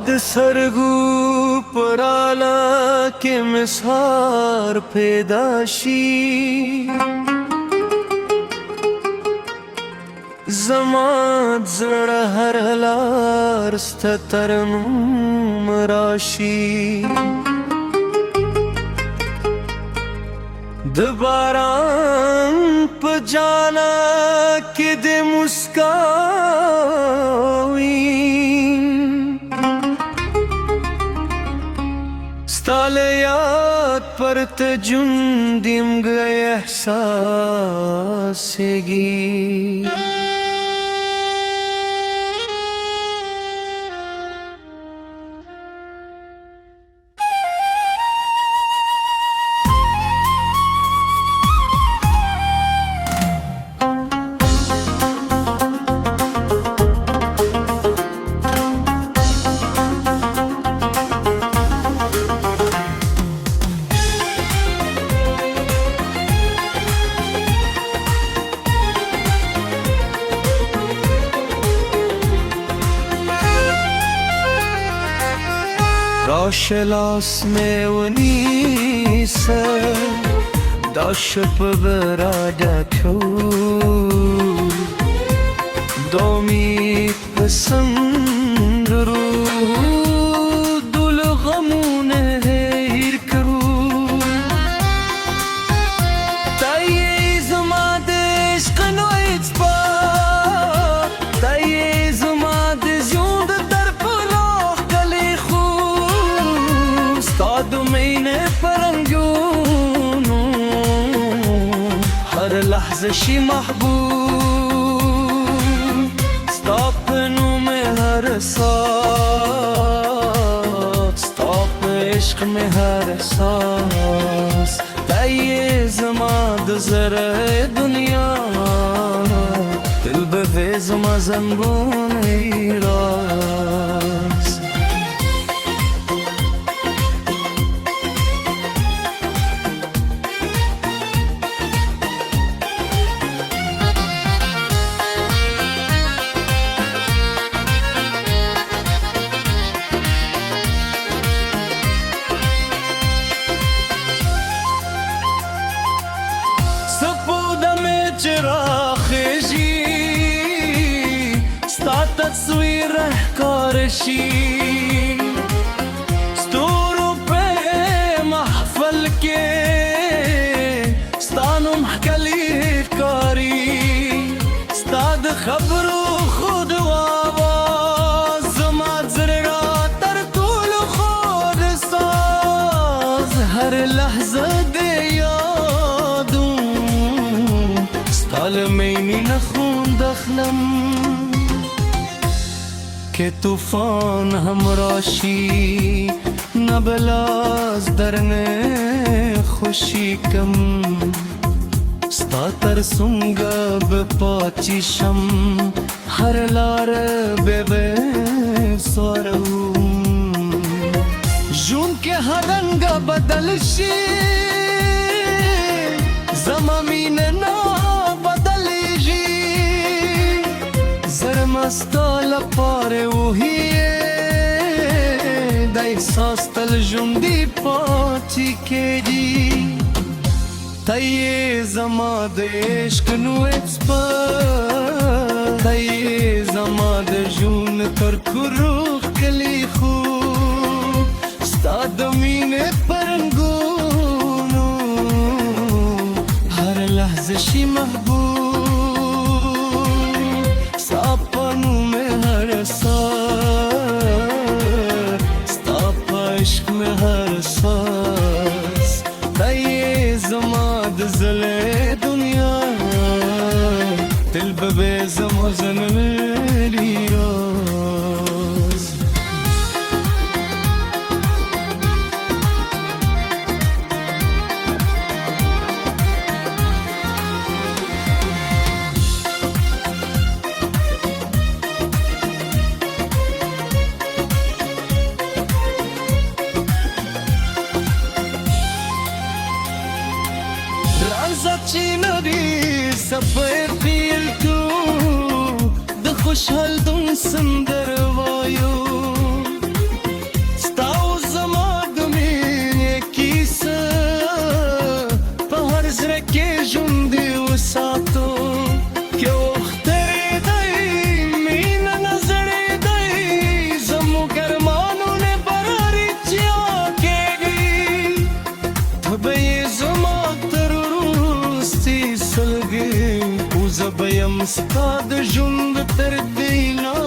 د سرګو پراله کې مسار پیدا شي زما زړه هر لار ستا ترنم راشي د باران په جالا کې د مسکاوي ستال یاد پر ته جوندیم گئے احساسگی راش में ونيسة داش ببرادك دومي بسندرو دول غمون هير كرو تايز ما دش قنويت با تايز ما دزيون مینه پرنگونو هر لحظه شی محبوب ستاپنو میں ہر ساس ستاپ عشق میں ہر ساس تایه زما د زرع دنیا دل به زما زنبون ایراز راخجی ستا تصویر کارشی ستورو پہ محفل کے ستانم حکلی کاری ستاد خبرو خود و آواز زما زرگا تر طول خود ساز ہر لحظه دے مینی نخون دخلم که طوفان همراشی نبلاز درنه خوشی کم ستا ترسونگا بپاچیشم هر لار بے سوارم جون که هدنگا بدلشی زمامین نا استال پاره وهیه د احساس تل ژوندی پاتې کېږي تایه زما د عشق نو اکسپر تایه زما د ژوند تر کروخ کلی خوب ستا د مینې پرنګونو هر لحظه شي محبوب ساپنو میں ہر ساس ستاپ عشق میں ہر ساس تایه زما د زلے دنیا دل ببے زما زنویلی راز سفر پیل تو د خوشحال دون سندر وایو ستا د ژوند تر دینا